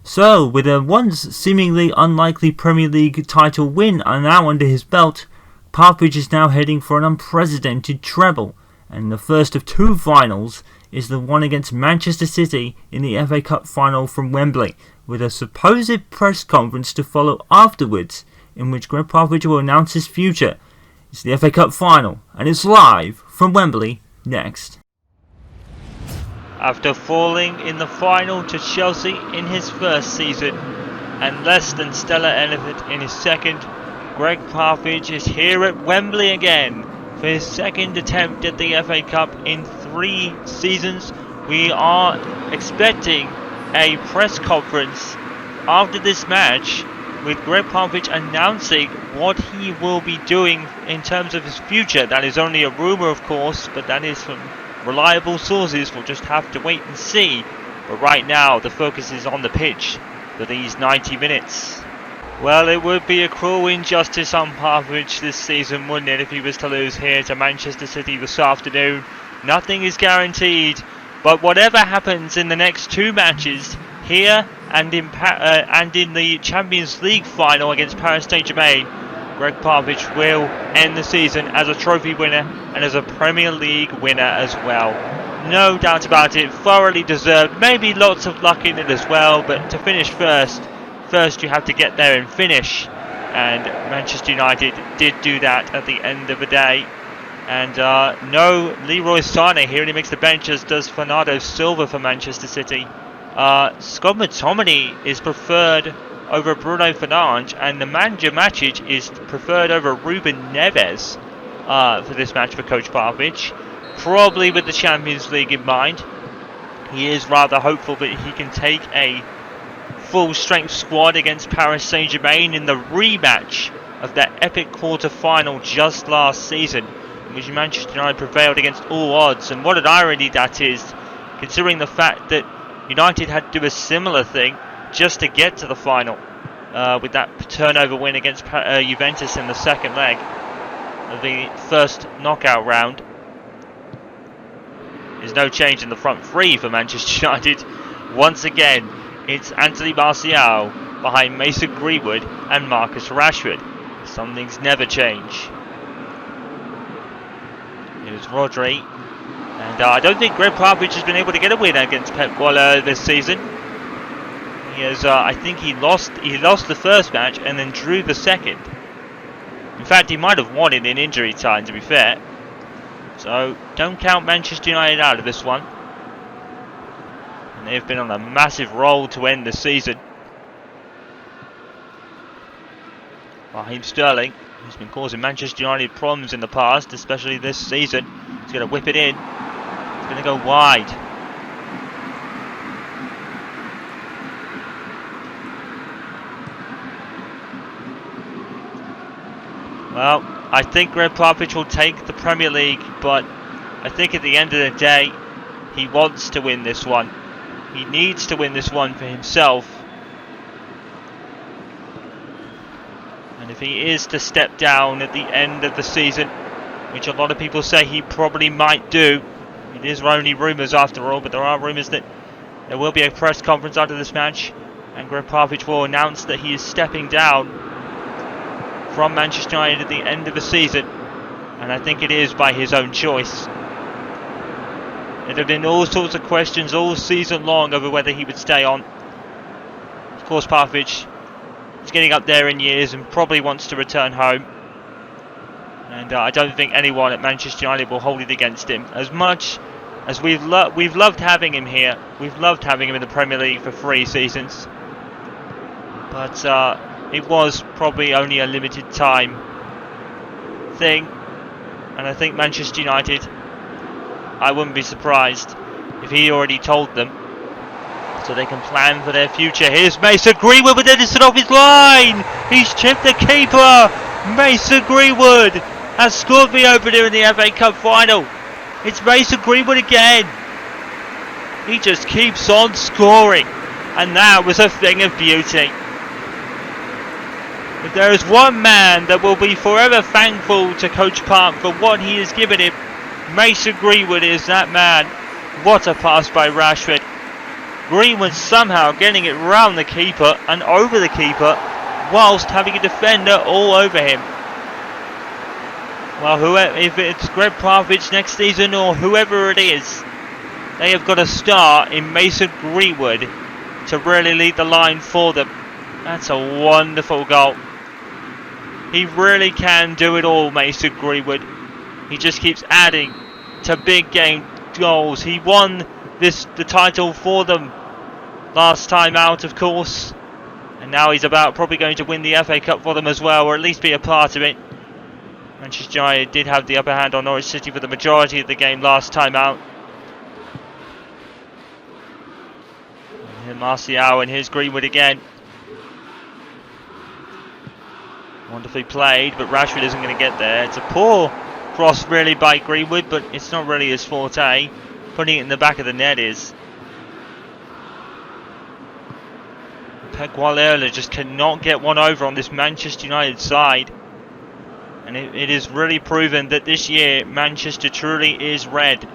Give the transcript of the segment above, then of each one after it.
So, with a once seemingly unlikely Premier League title win now under his belt, Popovich is now heading for an unprecedented treble, and the first of two finals is the one against Manchester City in the FA Cup final from Wembley, with a supposed press conference to follow afterwards, in which Gregg Popovich will announce his future. It's the FA Cup final, and it's live from Wembley next. After falling in the final to Chelsea in his first season and less than stellar effort in his second, Gregg Popovich is here at Wembley again for his second attempt at the FA Cup in 3 seasons. We are expecting a press conference after this match with Gregg Popovich announcing what he will be doing in terms of his future. That is only a rumour, of course, but that is from reliable sources. We'll just have to wait and see. But right now the focus is on the pitch for these 90 minutes. Well, it would be a cruel injustice on Popovich this season, wouldn't it, if he was to lose here to Manchester City this afternoon. Nothing is guaranteed, but whatever happens in the next 2 matches here and in the Champions League final against Paris Saint-Germain, Gregg Popovich will end the season as a trophy winner and as a Premier League winner as well. No doubt about it, thoroughly deserved. Maybe lots of luck in it as well, but to finish first you have to get there and finish. And Manchester United did do that at the end of the day. And no Leroy Sané here, and he makes the bench, as does Bernardo Silva for Manchester City. Scott McTominay is preferred over Bruno Fernandes, and Nemanja Matic is preferred over Ruben Neves for this match for Coach Popovich, probably with the Champions League in mind. He is rather hopeful that he can take a full strength squad against Paris Saint-Germain in the rematch of that epic quarter-final just last season, in which Manchester United prevailed against all odds. And what an irony that is, considering the fact that United had to do a similar thing just to get to the final with that turnover win against Juventus in the second leg of the first knockout round. There's no change in the front three for Manchester United. Once again, it's Anthony Martial behind Mason Greenwood and Marcus Rashford. Some things never change. Here's Rodri. And I don't think Gregg Popovich has been able to get a win against Pep Guardiola this season. He has, I think he lost the first match and then drew the second. In fact, he might have won it in injury time, to be fair. So don't count Manchester United out of this one. And they've been on a massive roll to end the season. Raheem Sterling, who's been causing Manchester United problems in the past, especially this season. He's going to whip it in. He's going to go wide. Well, I think Gregg Popovich will take the Premier League, but I think at the end of the day, he wants to win this one. He needs to win this one for himself. And if he is to step down at the end of the season, which a lot of people say he probably might do, it is only rumours after all, but there are rumours that there will be a press conference after this match, and Gregg Popovich will announce that he is stepping down from Manchester United at the end of the season, and I think it is by his own choice. There have been all sorts of questions all season long over whether he would stay on. Of course, Popovich is getting up there in years and probably wants to return home, and I don't think anyone at Manchester United will hold it against him. As much as we've loved having him here, we've loved having him in the Premier League for 3 seasons, but it was probably only a limited time thing, and I think Manchester United, I wouldn't be surprised if he already told them, so they can plan for their future. Here's Mason Greenwood with Edison off his line. He's chipped the keeper. Mason Greenwood has scored the opener in the FA Cup final. It's Mason Greenwood again. He just keeps on scoring, and that was a thing of beauty. If there is one man that will be forever thankful to Coach Park for what he has given him, Mason Greenwood is that man. What a pass by Rashford. Greenwood somehow getting it round the keeper and over the keeper whilst having a defender all over him. Well, whoever, if it's Gregg Popovich next season or whoever it is, they have got a star in Mason Greenwood to really lead the line for them. That's a wonderful goal. He really can do it all, Mason Greenwood. He just keeps adding to big game goals. He won the title for them last time out, of course, and now he's probably going to win the FA Cup for them as well, or at least be a part of it. Manchester United did have the upper hand on Norwich City for the majority of the game last time out. And Martial, and here's Greenwood again. Wonderfully played, but Rashford isn't going to get there. It's a poor cross really by Greenwood, but it's not really his forte. Putting it in the back of the net is. Pep Guardiola just cannot get one over on this Manchester United side. And it is really proven that this year Manchester truly is red.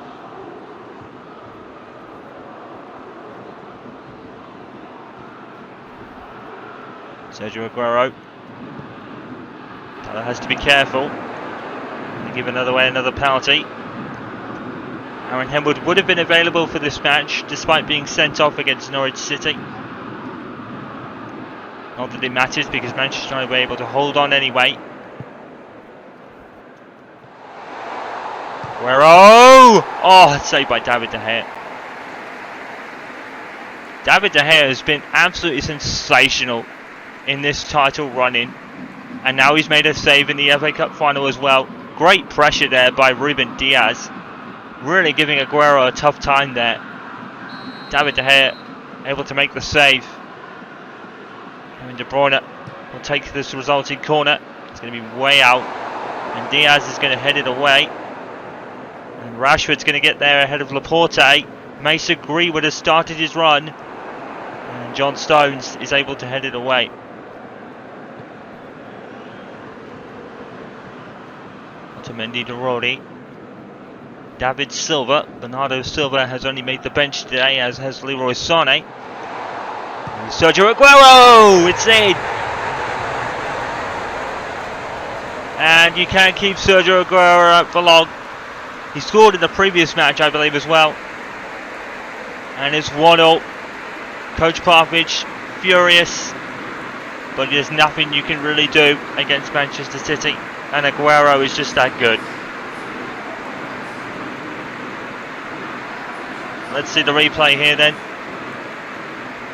Sergio Aguero. That has to be careful. They give another penalty. Aaron Henwood would have been available for this match despite being sent off against Norwich City. Not that it matters because Manchester United were able to hold on anyway. Aguero! Oh, saved by David De Gea. David De Gea has been absolutely sensational in this title run-in. And now he's made a save in the FA Cup final as well. Great pressure there by Ruben Diaz. Really giving Aguero a tough time there. David De Gea able to make the save. And De Bruyne will take this resulting corner. It's going to be way out. And Diaz is going to head it away. And Rashford's going to get there ahead of Laporte. Mason Greenwood has started his run. And John Stones is able to head it away. Otamendi, Dorodi, David Silva. Bernardo Silva has only made the bench today, as has Leroy Sané. And Sergio Aguero! It's in! And you can't keep Sergio Aguero out for long. He scored in the previous match, I believe, as well. And it's 1-0. Coach Popovich furious, but there's nothing you can really do against Manchester City. And Aguero is just that good. Let's see the replay here then.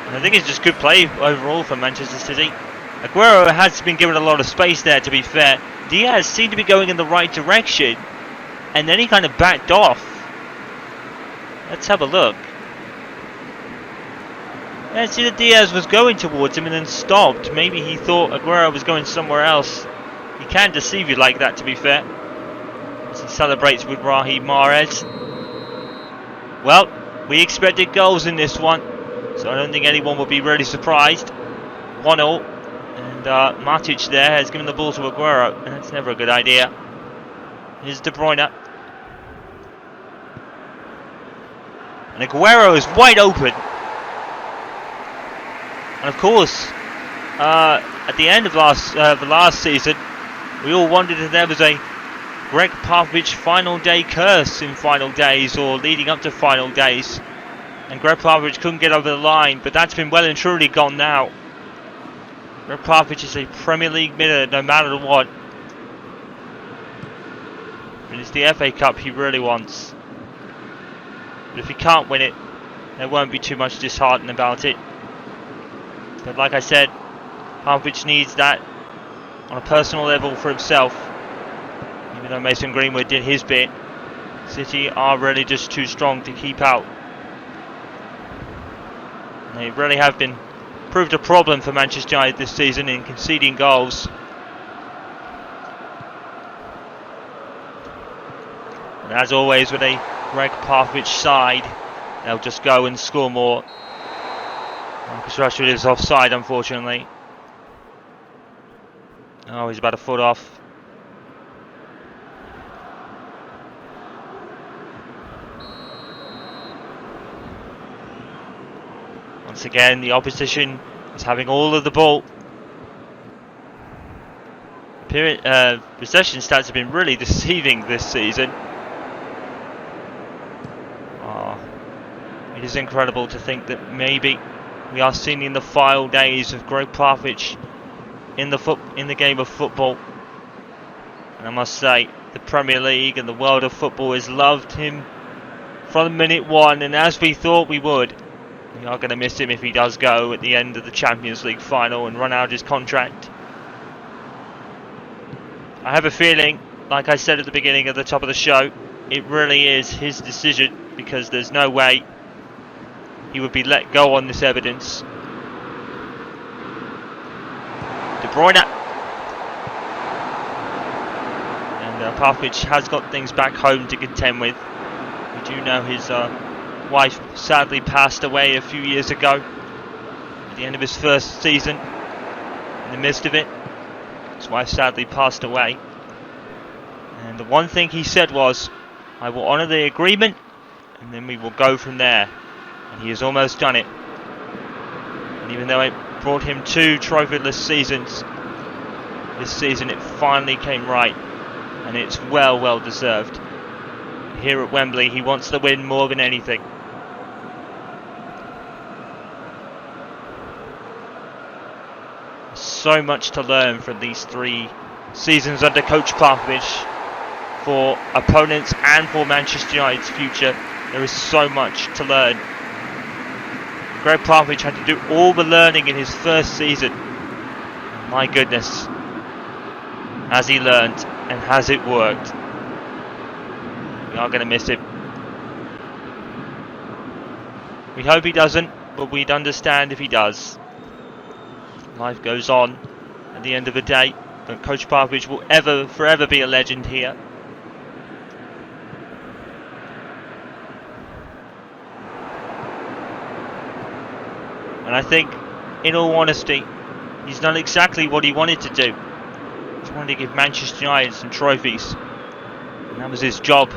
And I think it's just good play overall for Manchester City. Aguero has been given a lot of space there, to be fair. Diaz seemed to be going in the right direction, and then he kind of backed off. Let's have a look. Yeah, see that Diaz was going towards him and then stopped. Maybe he thought Aguero was going somewhere else. He can deceive you like that, to be fair. As he celebrates with Raheem Mahrez. Well, we expected goals in this one, so I don't think anyone will be really surprised. 1-0. And Matic there has given the ball to Aguero, and that's never a good idea. Here's De Bruyne. And Aguero is wide open. And of course, at the end of the last season, we all wondered if there was a Gregg Popovich final day curse in final days or leading up to final days. And Gregg Popovich couldn't get over the line, but that's been well and truly gone now. Gregg Popovich is a Premier League winner no matter what. And it's the FA Cup he really wants. But if he can't win it, there won't be too much disheartened about it. But like I said, Popovich needs that on a personal level for himself. Even though Mason Greenwood did his bit, City are really just too strong to keep out. And they really have been proved a problem for Manchester United this season in conceding goals. And as always with a Gregg Popovich side, they'll just go and score more. Marcus Rashford is offside, unfortunately. Oh, he's about a foot off. Once again, the opposition is having all of the ball. Possession stats have been really deceiving this season. It is incredible to think that maybe we are seeing the final days of Gregg Popovich in the game of football. And I must say, the Premier League and the world of football has loved him from minute one, and as we thought we would. We are going to miss him if he does go at the end of the Champions League final and run out his contract. I have a feeling, like I said at the beginning of the top of the show, it really is his decision, because there's no way he would be let go on this evidence. De Bruyne. And Popovich has got things back home to contend with. We do know his wife sadly passed away a few years ago at the end of his first season. In the midst of it, his wife sadly passed away, and the one thing he said was, "I will honour the agreement and then we will go from there," and he has almost done it. And even though it brought him 2 trophyless seasons, this season it finally came right, and it's well deserved. Here at Wembley, he wants the win more than anything. So much to learn from these 3 seasons under Coach Popovich for opponents and for Manchester United's future. There is so much to learn. Gregg Popovich had to do all the learning in his first season. My goodness, has he learned and has it worked? We are going to miss him. We hope he doesn't, but we'd understand if he does. Life goes on at the end of the day, but Coach Popovich will forever be a legend here. And I think, in all honesty, he's done exactly what he wanted to do. He wanted to give Manchester United some trophies, and that was his job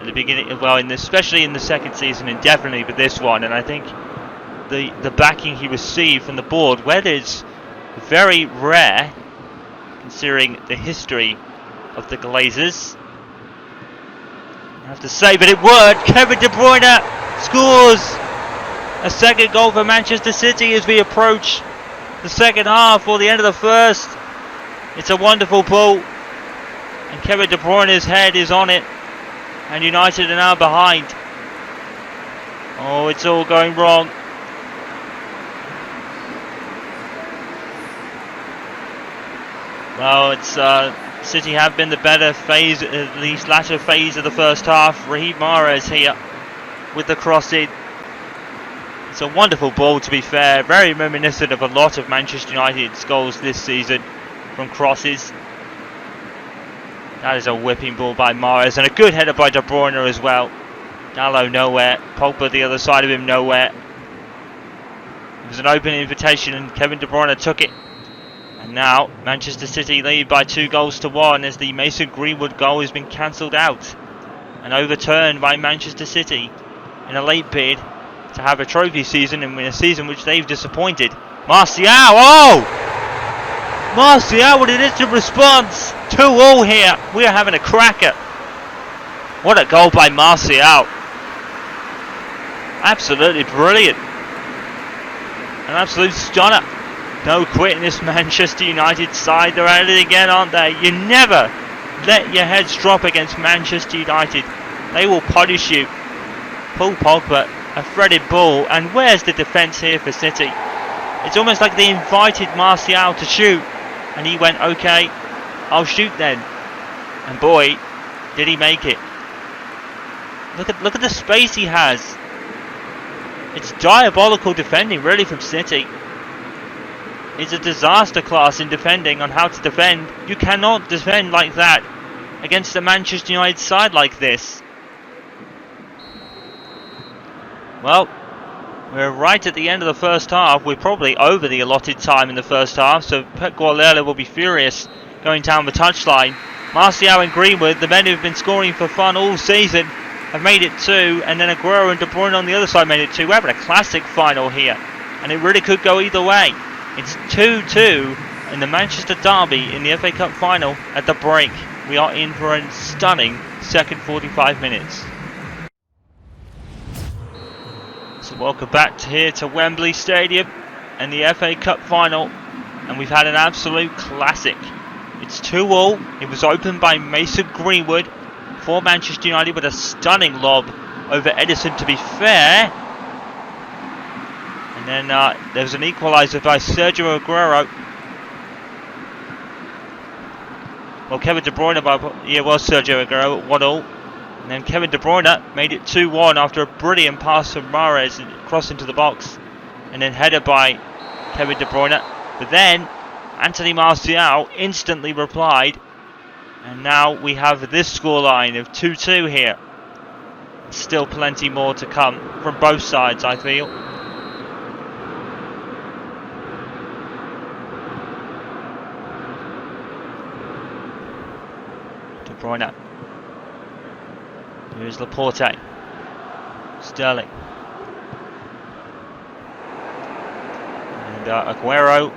at the beginning. Well, especially in the second season, and definitely with this one. And I think the backing he received from the board, where it's very rare, considering the history of the Glazers. I have to say, but it worked. Kevin De Bruyne scores a second goal for Manchester City as we approach the second half or the end of the first. It's a wonderful ball, and Kevin De Bruyne's head is on it, and United are now behind. Oh, it's all going wrong. Well, it's City have been the better phase, at least latter phase of the first half. Raheem Mahrez here with the cross in. It's a wonderful ball, to be fair. Very reminiscent of a lot of Manchester United's goals this season from crosses. That is a whipping ball by Mahrez, and a good header by De Bruyne as well. Dalot nowhere. Pogba the other side of him nowhere. It was an open invitation and Kevin De Bruyne took it. And now Manchester City lead by 2-1 as the Mason Greenwood goal has been cancelled out and overturned by Manchester City in a late bid to have a trophy season, and in a season which they've disappointed. Martial! Oh! Martial with an instant response. 2-2 here. We are having a cracker. What a goal by Martial. Absolutely brilliant. An absolute stunner. No quit in this Manchester United side. They're at it again, aren't they? You never let your heads drop against Manchester United. They will punish you. Paul Pogba, a threaded ball, and where's the defence here for City? It's almost like they invited Martial to shoot, and he went, okay, I'll shoot then. And boy, did he make it. Look at the space he has. It's diabolical defending, really, from City. It's a disaster class in defending on how to defend. You cannot defend like that against a Manchester United side like this. Well, we're right at the end of the first half. We're probably over the allotted time in the first half, so Pep Guardiola will be furious going down the touchline. Martial and Greenwood, the men who've been scoring for fun all season, have made it 2, and then Aguero and De Bruyne on the other side made it 2. We're having a classic final here, and it really could go either way. It's 2-2 in the Manchester derby in the FA Cup final at the break. We are in for a stunning second 45 minutes. So welcome back here to Wembley Stadium and the FA Cup final, and we've had an absolute classic. It's 2-2. It was opened by Mason Greenwood for Manchester United with a stunning lob over Edison, to be fair. And then there was an equaliser by Sergio Aguero. Well, Kevin De Bruyne was Sergio Aguero at 1-1. And then Kevin De Bruyne made it 2-1 after a brilliant pass from Mahrez cross into the box. And then headed by Kevin De Bruyne. But then Anthony Martial instantly replied. And now we have this scoreline of 2-2 here. Still plenty more to come from both sides, I feel. De Bruyne. Here's Laporte. Sterling. And Aguero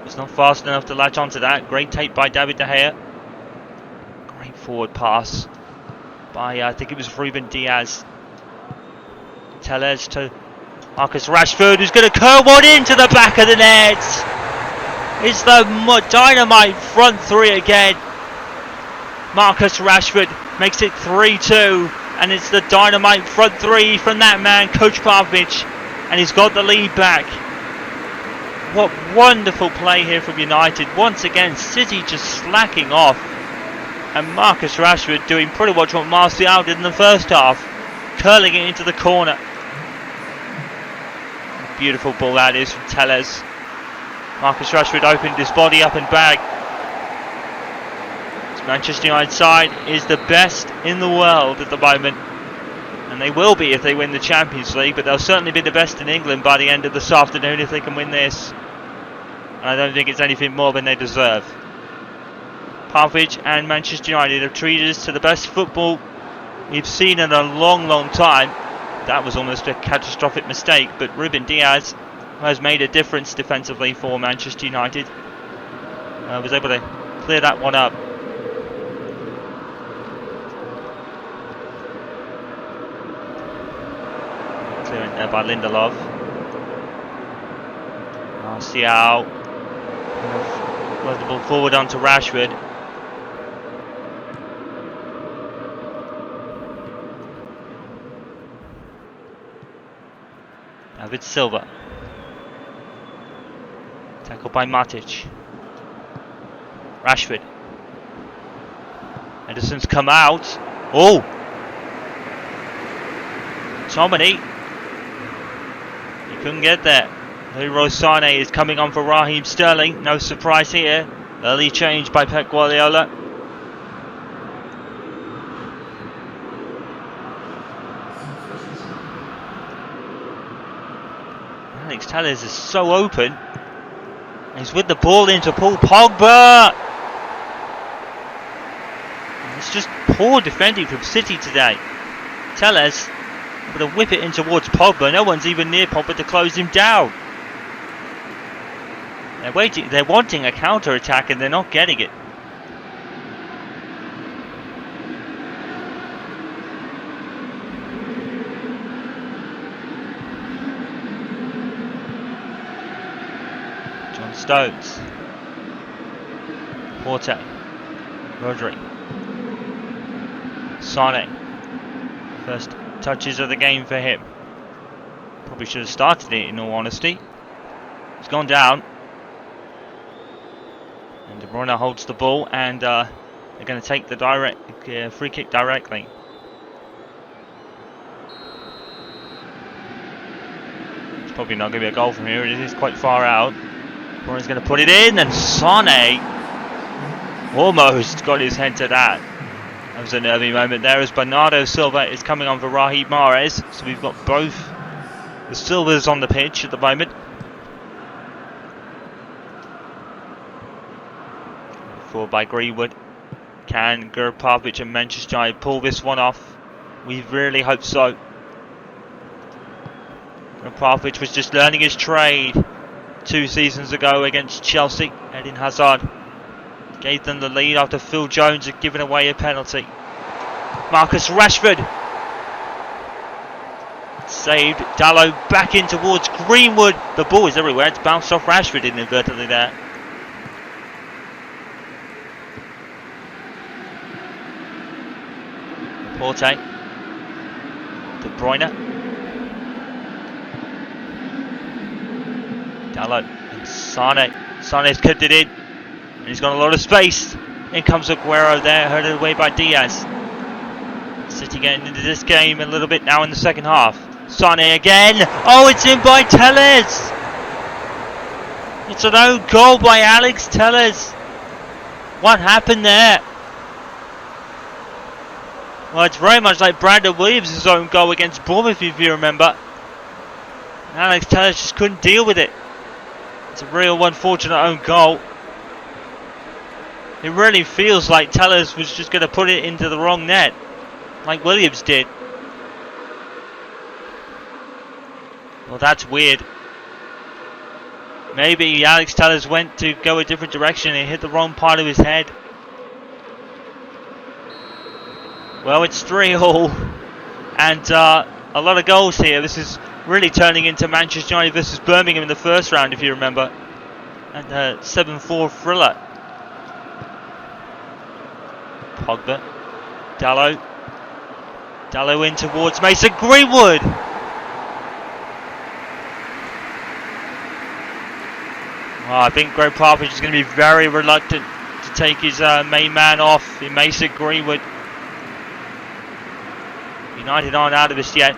is not fast enough to latch onto that. Great take by David De Gea. Great forward pass by, I think it was Ruben Diaz. Telles to Marcus Rashford, who's going to curl one into the back of the net. It's the dynamite front three again. Marcus Rashford makes it 3-2, and it's the dynamite front three from that man, Coach Popovich, and he's got the lead back. What wonderful play here from United. Once again, City just slacking off, and Marcus Rashford doing pretty much what Martial did in the first half, curling it into the corner. Beautiful ball that is from Telles. Marcus Rashford opened his body up and back. Manchester United side is the best in the world at the moment, and they will be if they win the Champions League, but they'll certainly be the best in England by the end of this afternoon if they can win this, and I don't think it's anything more than they deserve. Popovich and Manchester United have treated us to the best football we've seen in a long time. That was almost a catastrophic mistake, but Ruben Diaz has made a difference defensively for Manchester United. Was able to clear that one up. Clearing there by Lindelof. Martial. Was the ball forward onto Rashford. David Silva. Tackled by Matic. Rashford. Edison's come out. Oh! Tomini. He couldn't get there. Leroy Sané is coming on for Raheem Sterling. No surprise here. Early change by Pep Guardiola. Alex Telles is so open. He's with the ball into Paul Pogba. It's just poor defending from City today. Telles able to whip it in towards Pogba. No one's even near Pogba to close him down. They're wanting a counter attack and they're not getting it. John Stones. Porte. Rodri. Sané. First touches of the game for him. Probably should have started it in all honesty. He's gone down. And De Bruyne holds the ball, and they're going to take the free kick directly. It's probably not going to be a goal from here. It is quite far out. De Bruyne's going to put it in, and Sané almost got his head to that. That was a nervy moment there as Bernardo Silva is coming on for Raheem Mahrez. So we've got both the Silvas on the pitch at the moment. Forward by Greenwood. Can Gregg Popovich and Manchester United pull this one off? We really hope so. And Popovich was just learning his trade 2 seasons ago against Chelsea. Eden Hazard gave them the lead after Phil Jones had given away a penalty. Marcus Rashford saved. Dalot back in towards Greenwood. The ball is everywhere. It's bounced off Rashford inadvertently there. Porte. De Bruyne. Dalot and Sane. Sane's kept it in. And he's got a lot of space. In comes Aguero there, herded away by Diaz. City getting into this game a little bit now in the second half. Sane again. Oh, it's in by Telles. It's an own goal by Alex Telles. What happened there? Well, it's very much like Brandon Williams' own goal against Bournemouth, if you remember. Alex Telles just couldn't deal with it. It's a real unfortunate own goal. It really feels like Telles was just going to put it into the wrong net, like Williams did. Well, that's weird. Maybe Alex Telles went to go a different direction and hit the wrong part of his head. Well, it's 3-3 and a lot of goals here. This is really turning into Manchester United versus Birmingham in the first round, if you remember. And a 7-4 thriller. Pogba. Dalot. Dalot in towards Mason Greenwood. Oh, I think Gregg Popovich is going to be very reluctant to take his main man off in Mason Greenwood. United aren't out of this yet.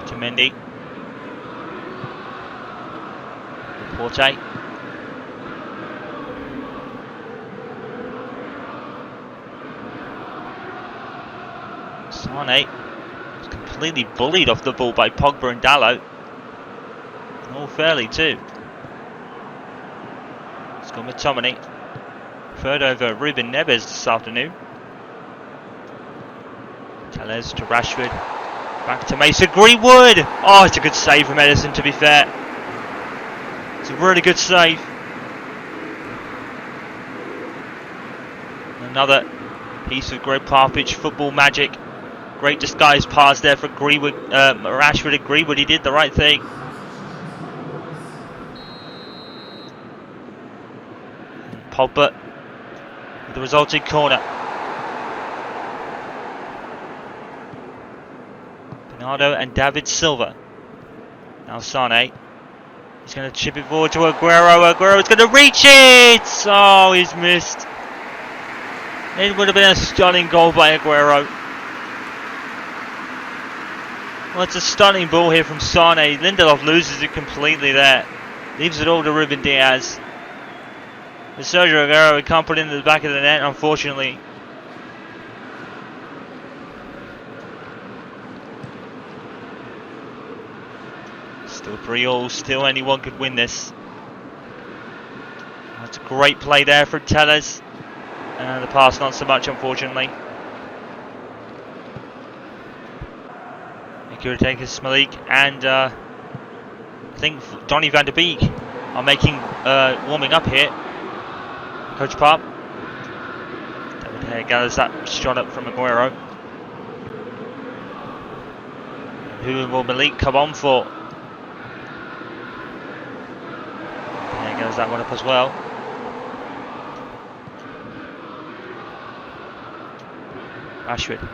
To Mendy. Porte. Sane was completely bullied off the ball by Pogba and Dalot. All fairly too. It's gone with McTominay. Third over Ruben Neves this afternoon. Telles to Rashford. Back to Mason Greenwood. Oh, it's a good save from Edison, to be fair. It's a really good save. Another piece of Gregg Popovich football magic. Great disguised pass there for Greenwood, Rashford and Greenwood. He did the right thing. Pogba with the resulting corner. Bernardo and David Silva. Now Sane. He's going to chip it forward to Aguero. Aguero's going to reach it! Oh, he's missed. It would have been a stunning goal by Aguero. Well, it's a stunning ball here from Sane. Lindelof loses it completely there. Leaves it all to Ruben Diaz. But Sergio Aguero, he can't put it into the back of the net, unfortunately. Still 3-3, still anyone could win this. That's a great play there for Telles. And the pass not so much, unfortunately. Kurtakas, Smalik and I think Donny van der Beek are making warming up here. Coach Pop. David Hare gathers that shot up from Aguero. Who will Malik come on for? Hare gathers that one up as well. Rashford.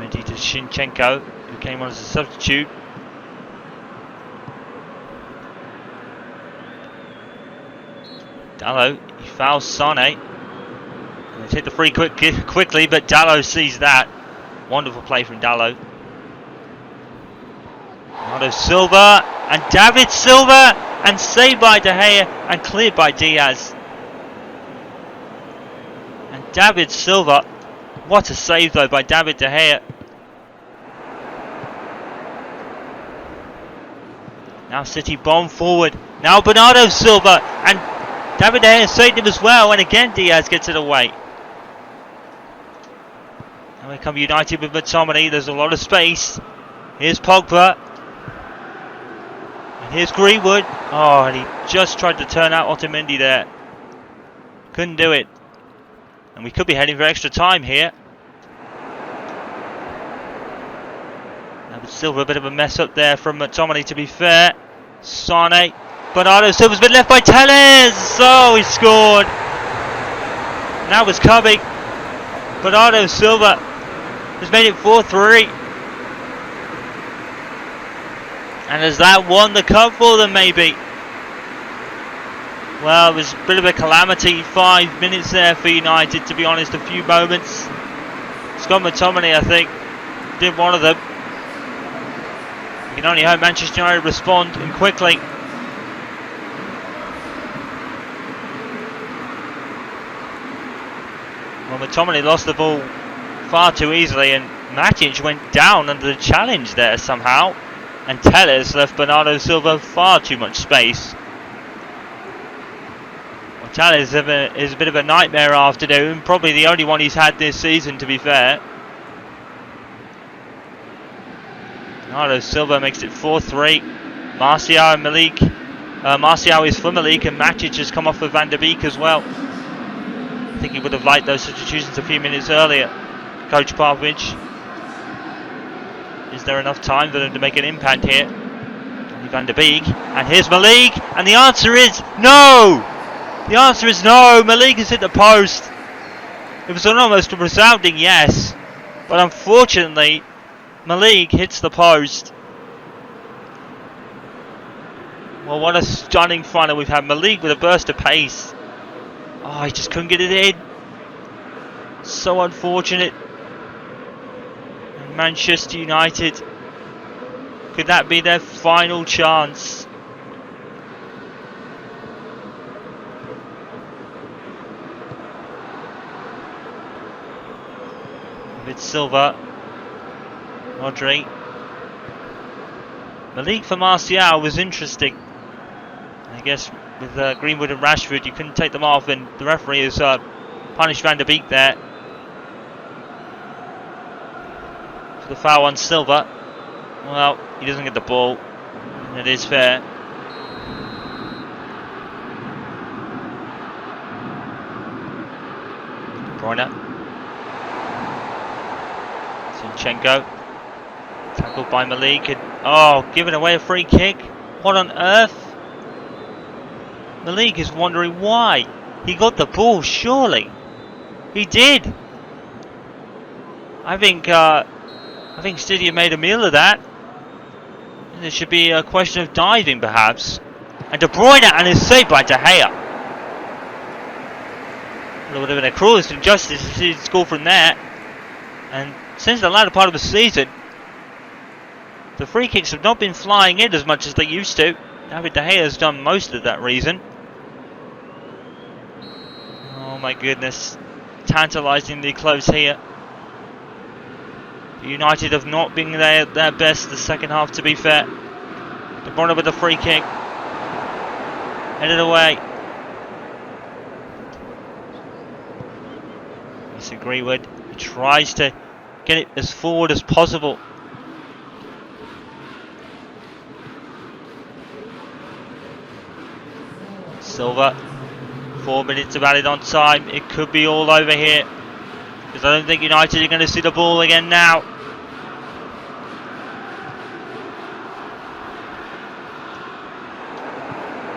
To Shinchenko, who came on as a substitute. Dalot, he fouls Sane. And they take the free quickly, but Dalot sees that. Wonderful play from Dalot. Bernardo Silva and David Silva, and saved by De Gea and cleared by Diaz. And David Silva, what a save though by David De Gea. Now City bomb forward. Now Bernardo Silva and David De Gea saved him as well, and again Diaz gets it away. Now we come United with McTominay. There's a lot of space. Here's Pogba. And here's Greenwood. Oh, and he just tried to turn out Otamendi there. Couldn't do it. And we could be heading for extra time here. Now but Silva, a bit of a mess up there from McTominay, to be fair. Sane. Bernardo Silva's been left by Telles. Oh, he scored. Now was coming. Bernardo Silva has made it 4-3. And has that won the cup for them, maybe? Well, it was a bit of a calamity. 5 minutes there for United, to be honest. A few moments. Scott McTominay, I think, did one of them. You can only hope Manchester United respond and quickly. Well, McTominay lost the ball far too easily, and Matic went down under the challenge there somehow. And Telles left Bernardo Silva far too much space. Well, Telles is a bit of a nightmare afternoon. Probably the only one he's had this season, to be fair. Bernardo Silva makes it 4-3. Martial and Malik. Martial is for Malik, and Matic has come off with Van der Beek as well. I think he would have liked those substitutions a few minutes earlier. Coach Popovich. Is there enough time for them to make an impact here? Van der Beek. And here's Malik. And the answer is no! The answer is no! Malik has hit the post. It was an almost resounding yes. But unfortunately, Malik hits the post. Well, what a stunning final we've had. Malik with a burst of pace. Oh, he just couldn't get it in. So unfortunate. Manchester United, could that be their final chance? With Silva, Rodri, Malik for Martial was interesting. I guess with Greenwood and Rashford, you couldn't take them off, and the referee has punished Van der Beek there. The foul on Silva. Well, he doesn't get the ball. It is fair. Bruyne. Zinchenko. Tackled by Malik. And, giving away a free kick. What on earth? Malik is wondering why. He got the ball, surely. He did. I think City made a meal of that. There should be a question of diving, perhaps. And De Bruyne, and is saved by De Gea. It would have been a cruelest injustice if he'd scored from there. And since the latter part of the season, the free kicks have not been flying in as much as they used to. David De Gea has done most of that reason. Oh my goodness. Tantalisingly close here. United have not been their best the second half, to be fair. De Bruyne with the free kick. Headed away. Mr. Greenwood tries to get it as forward as possible. Silva. 4 minutes of added on time. It could be all over here. Because I don't think United are going to see the ball again now.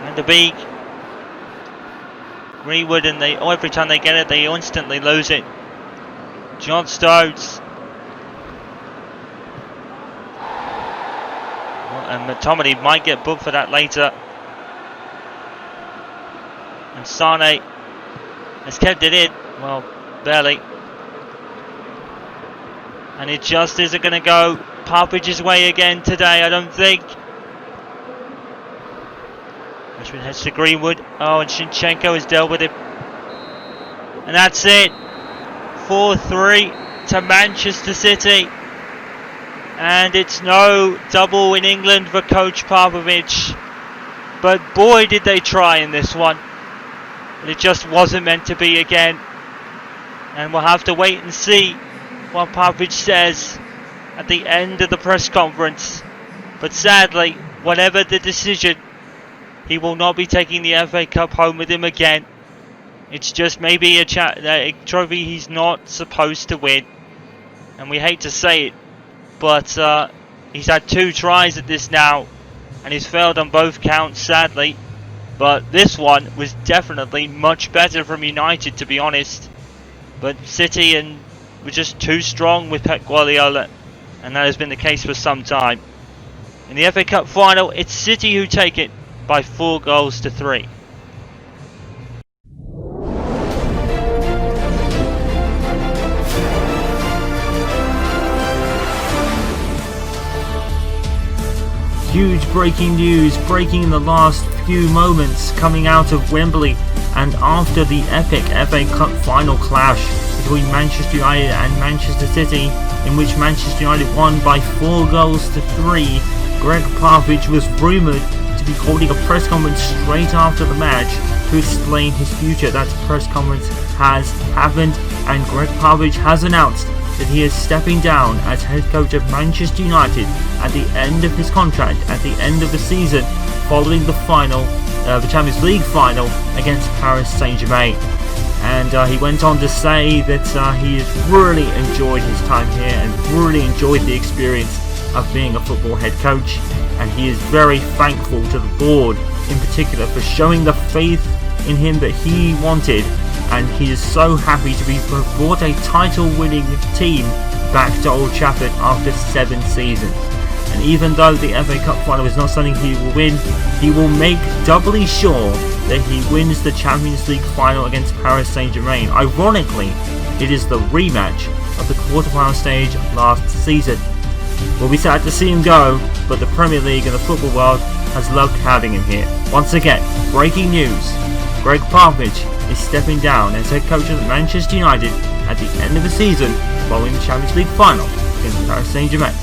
Van der Beek. Greenwood, and every time they get it, they instantly lose it. John Stones. And McTominay might get booked for that later. And Sane has kept it in. Well, barely. And it just isn't going to go Popovich's way again today, I don't think. Rashford heads to Greenwood. Oh, and Zinchenko has dealt with it. And that's it. 4-3 to Manchester City. And it's no double in England for Coach Popovich. But boy did they try in this one. It just wasn't meant to be again. And we'll have to wait and see what Popovich says at the end of the press conference. But sadly, whatever the decision, he will not be taking the FA Cup home with him again. It's just maybe a trophy he's not supposed to win. And we hate to say it, but he's had 2 tries at this now, and he's failed on both counts, sadly. But this one was definitely much better from United, to be honest. But City were just too strong with Pep Guardiola, and that has been the case for some time. In the FA Cup final, it's City who take it by 4 goals to 3. Huge breaking news, breaking in the last few moments, coming out of Wembley and after the epic FA Cup final clash between Manchester United and Manchester City, in which Manchester United won by 4 goals to 3. Gregg Popovich was rumoured to be holding a press conference straight after the match to explain his future. That press conference has happened, and Gregg Popovich has announced that he is stepping down as head coach of Manchester United at the end of his contract, at the end of the season, following the final, the Champions League final against Paris Saint-Germain. And he went on to say that he has really enjoyed his time here and really enjoyed the experience of being a football head coach, and he is very thankful to the board in particular for showing the faith in him that he wanted, and he is so happy to be brought a title-winning team back to Old Trafford after 7 seasons. And even though the FA Cup final is not something he will win, he will make doubly sure that he wins the Champions League final against Paris Saint-Germain. Ironically, it is the rematch of the quarter-final stage last season. We'll be sad to see him go, but the Premier League and the football world has loved having him here. Once again, breaking news: Gregg Popovich is stepping down as head coach of Manchester United at the end of the season following the Champions League final against Paris Saint-Germain.